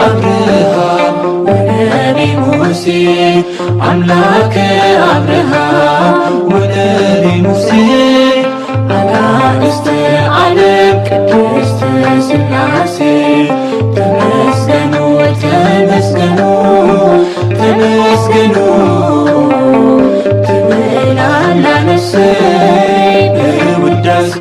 አብርሃም ወነቢ ሙሴ አምላከ አብርሃም ወነቢ ሙሴ አጋዕዝተ ዓለም ቅድስት ሥላሴ ተመስገኑ ተመስገኑ ተመስገኑ ትብላላ ነፍሰይ በውዳሴ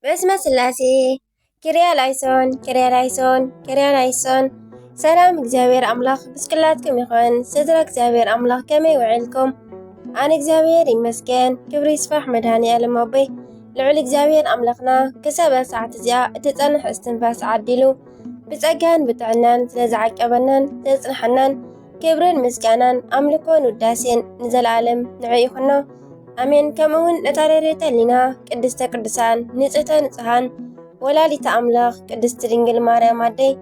በስመ ሥላሴ ኪርያ ላይሶን ኪርያ ላይሶን ኪርያ ላይሶን። ሰላም እግዚአብሔር አምላኽ ብስክላትኩም ይኹን። ስድራ እግዚአብሔር አምላኽ ከመይ ውዕልኩም? ኣነ እግዚአብሔር ይመስገን። ክብሪ ይስፋሕ መድኃኔዓለም ኣቦይ ልዑል እግዚአብሔር ኣምላኽና ክሳብ ሰዓት እዚኣ እትጸንሕ እስትንፋስ ዓዲሉ ብጸጋን ብጥዕናን ስለዝዓቀበናን ዘጽንሐናን ክብርን ምስጋናን ኣምልኮን ውዳሴን ንዘለዓለም ንዕኡ ይኹኖ ኣሜን። ከምኡውን ነታረሬተ ህሊና ቅድስተ ቅዱሳን ንጽሕተ ንጹሓን ወላዲተ ኣምላኽ ቅድስቲ ድንግል ማርያም ኣደይ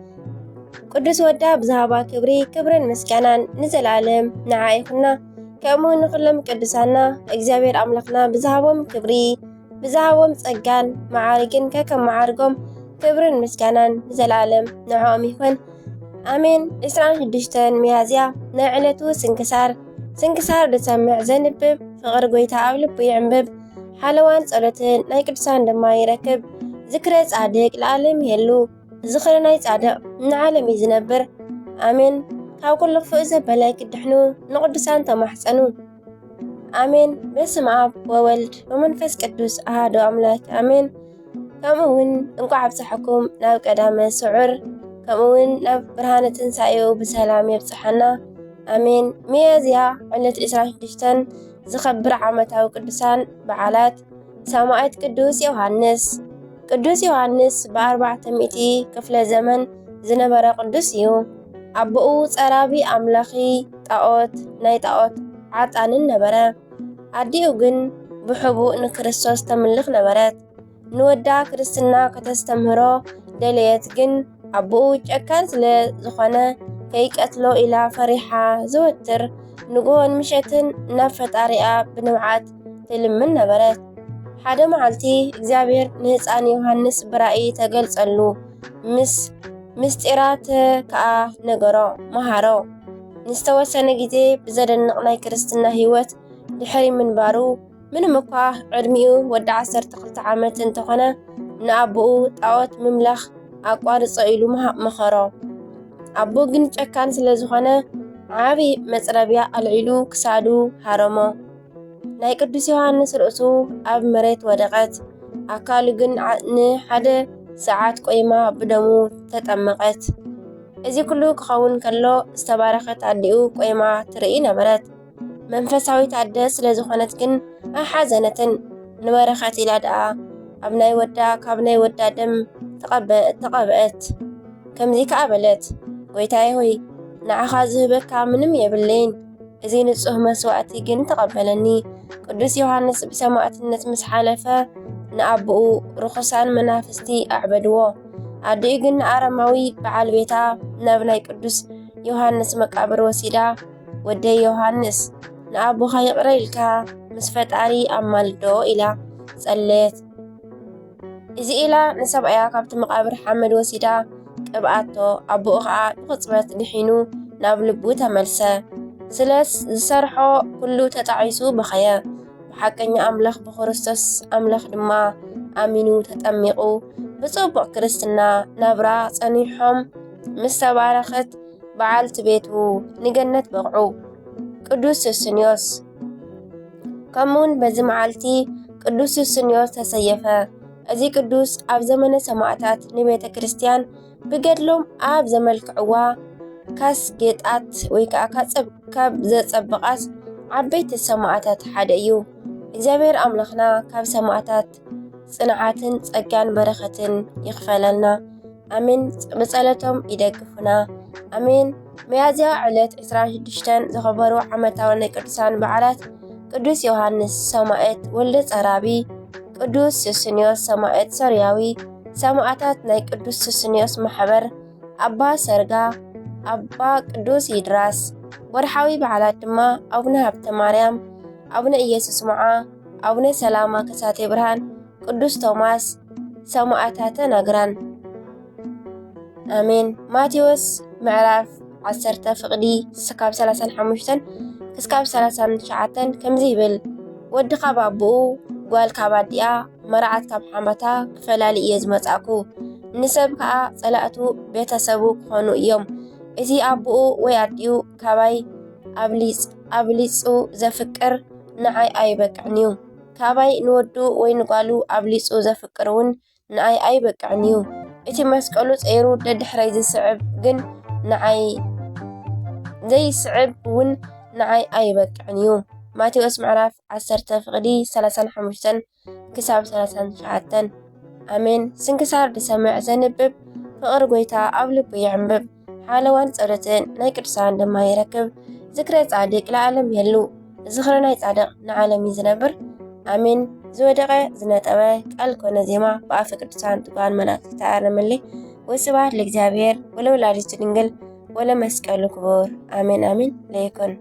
ቅዱስ ወዳ ብዝሃባ ክብሪ ክብርን ምስጋናን ንዘለዓለም ንዓ ይኹና። ከምኡውን ንኹሎም ቅዱሳና እግዚአብሔር ኣምላኽና ብዝሃቦም ክብሪ ብዝሃቦም ጸጋን መዓርግን ከከም መዓርጎም ክብርን ምስጋናን ንዘለዓለም ንዕኦም ይኹን ኣሜን። 26 ሚያዝያ ናይ ዕለቱ ስንክሳር ስንክሳር ድሰምዕ ዘንብብ ፍቕሪ ጎይታ ኣብ ልቡ ይዕንብብ ሓለዋን ጸሎትን ናይ ቅዱሳን ድማ ይረክብ። ዝክረ ጻድቅ ለዓለም ይሄሉ ዝኽረ ናይ ጻድቕ ንዓለም እዩ ዝነብር ኣሜን። ካብ ኩሉ ክፉእ ዘበለ ክድሕኑ ንቅዱሳን ተማሕፀኑ ኣሜን። በስመ አብ ወወልድ ወመንፈስ ቅዱስ አሐዱ አምላክ ኣሜን። ከምኡውን እንቋዕ ኣብፅሐኩም ናብ ቀዳመ ስዑር ከምኡውን ናብ ብርሃነ ትንሣኤኡ ብሰላም የብፅሐና ኣሜን። ሚያዝያ ዕለት 26 ዝኸብር ዓመታዊ ቅዱሳን በዓላት ሰማዕት ቅዱስ ዮሃንስ። ቅዱስ ዮሃንስ ብ400 ክፍለ ዘመን ዝነበረ ቅዱስ እዩ። ኣቦኡ ጸራቢ ኣምላኺ ጣዖት ናይ ጣዖት ዓጣንን ነበረ። ኣዲኡ ግን ብሕቡእ ንክርስቶስ ተምልኽ ነበረት። ንወዳ ክርስትና ከተስተምህሮ ደልየት ግን ኣቦኡ ጨካን ስለ ዝኾነ ከይቀትሎ ኢላ ፈሪሓ ዘወትር ንግሆን ምሸትን ናብ ፈጣሪኣ ብንምዓት ትልምን ነበረት። ሓደ መዓልቲ እግዚአብሔር ንህፃን ዮሃንስ ብራእይ ተገልጸሉ ምስጢራት ከዓ ነገሮ መሃሮ። ንዝተወሰነ ግዜ ብዘደንቕ ናይ ክርስትና ህይወት ድሕሪ ምንባሩ ምንም እኳ ዕድሚኡ ወዲ 12 ዓመት እንተኾነ ንኣቦኡ ጣዖት ምምላኽ ኣቋርጾ ኢሉ መኸሮ። ኣቦ ግን ጨካን ስለ ዝኾነ ዓብይ መፅረቢያ ኣልዒሉ ክሳዱ ሃረሞ። ናይ ቅዱስ ዮሃንስ ርእሱ ኣብ መሬት ወደቐት። ኣካሉ ግን ንሓደ ሰዓት ቆይማ ብደሙ ተጠመቐት። እዚ ኩሉ ክኸውን ከሎ ዝተባረኸት ኣዲኡ ቆይማ ትርኢ ነበረት። መንፈሳዊት ኣደ ስለ ዝኾነት ግን ኣሓዘነትን ንበረኸት ኢላ ደኣ ኣብ ናይ ወዳ ካብ ናይ ወዳ ደም ተቐብአት። ከምዚ ከዓ በለት፣ ጎይታዬ ሆይ ንዓኻ ዝህበካ ምንም የብለይን፣ እዚ ንጹህ መስዋዕቲ ግን ተቐበለኒ። ቅዱስ ዮሃንስ ብሰማዕትነት ምስ ሓለፈ ንኣቦኡ ርኩሳን መናፍስቲ ኣዕበድዎ። ኣዲኡ ግን ንኣረማዊ በዓል ቤታ ናብ ናይ ቅዱስ ዮሃንስ መቃብር ወሲዳ ወደይ ዮሃንስ ንኣቦኻ ይቕረ ኢልካ ምስ ፈጣሪ ኣማልዶ ኢላ ጸለየት። እዚ ኢላ ንሰብኣያ ካብቲ መቃብር ሓመድ ወሲዳ ቅብኣቶ። ኣቦኡ ከዓ ብቕፅበት ድሒኑ ናብ ልቡ ተመልሰ። ስለ ዝሰርሖ ኩሉ ተጣዒሱ በኸየ። ብሓቀኛ ኣምላኽ ብክርስቶስ ኣምላኽ ድማ ኣሚኑ ተጠሚቑ ብጽቡቕ ክርስትና ናብራ ጸኒሖም ምስ ተባረኸት በዓልቲ ቤቱ ንገነት በቕዑ። ቅዱስ ሱስንዮስ። ከምኡውን በዚ መዓልቲ ቅዱስ ሱስንዮስ ተሰየፈ። እዚ ቅዱስ ኣብ ዘመነ ሰማዕታት ንቤተ ክርስቲያን ብገድሎም ኣብ ዘመልክዕዋ ካስ ጌጣት ወይ ከዓ ካብ ዘጸብቓት ዓበይቲ ሰማዕታት ሓደ እዩ። እግዚአብሔር ኣምላኽና ካብ ሰማዕታት ጽንዓትን ጸጋን በረኸትን ይኽፈለልና ኣሜን። ብጸሎቶም ይደግፉና ኣሜን። ሚያዝያ ዕለት 26 ዝኽበሩ ዓመታዊ ናይ ቅዱሳን በዓላት ቅዱስ ዮሃንስ ሰማዕት ወልደ ጸራቢ፣ ቅዱስ ሱስንዮስ ሰማዕት ሶርያዊ፣ ሰማዕታት ናይ ቅዱስ ሱስንዮስ ማሕበር፣ ኣባ ሰርጋ፣ ኣባ ቅዱስ ይድራስ። ወርሓዊ በዓላት ድማ ኣቡነ ሃብተ ማርያም፣ አቡነ ኢየሱስ ሞዓ፣ አቡነ ሰላማ ከሳቴ ብርሃን፣ ቅዱስ ቶማስ ሰማዕታተ ነግራን። አሜን። ማቴዎስ ምዕራፍ 10 ፍቅዲ ክሳብ 35 ክሳብ 39 ከምዚ ይብል ወዲ ካብ አቡኡ ጓል ካብ አዲኣ መርዓት ካብ ሓመታ ክፈላሊ እየ ዝመጻኩ ንሰብ ከዓ ጸላእቱ ቤተሰቡ ክኾኑ እዮም። እዚ አቡኡ ወይ አዲኡ ካባይ አብሊጹ ዘፍቅር ንዓይ ኣይበቅዕን እዩ። ካባይ ንወዱ ወይ ንጓሉ አብሊጹ ዘፍቅር እውን ንዓይ ኣይበቅዕን እዩ። እቲ መስቀሉ ፀይሩ ደድሕረይ ዝስዕብ ግን ንዓይ ዘይስዕብ እውን ንዓይ ኣይበቅዕን እዩ። ማቴዎስ ምዕራፍ 10 ፍቅዲ 35 ክሳብ 39 አሜን። ስንክሳር ድሰምዕ ዘንብብ ፍቅሪ ጎይታ ኣብ ልቡ ይዕንብብ። ሓለዋን ጸሎትን ናይ ቅዱሳን ድማ ይረክብ። ዝክረ ጻድቅ ለዓለም የሉ ዝኽረ ናይ ጻድቅ ንዓለም ይዝነብር አሜን። ዝወደቀ ዝነጠበ ቃል ኮነ ዜማ በአፈ ቅዱሳን ጥጓን መላእክት ተአረመልይ። ወስብሐት ለእግዚአብሔር ወለወላዲቱ ድንግል ወለመስቀሉ ክቡር አሜን አሜን ለይኩን።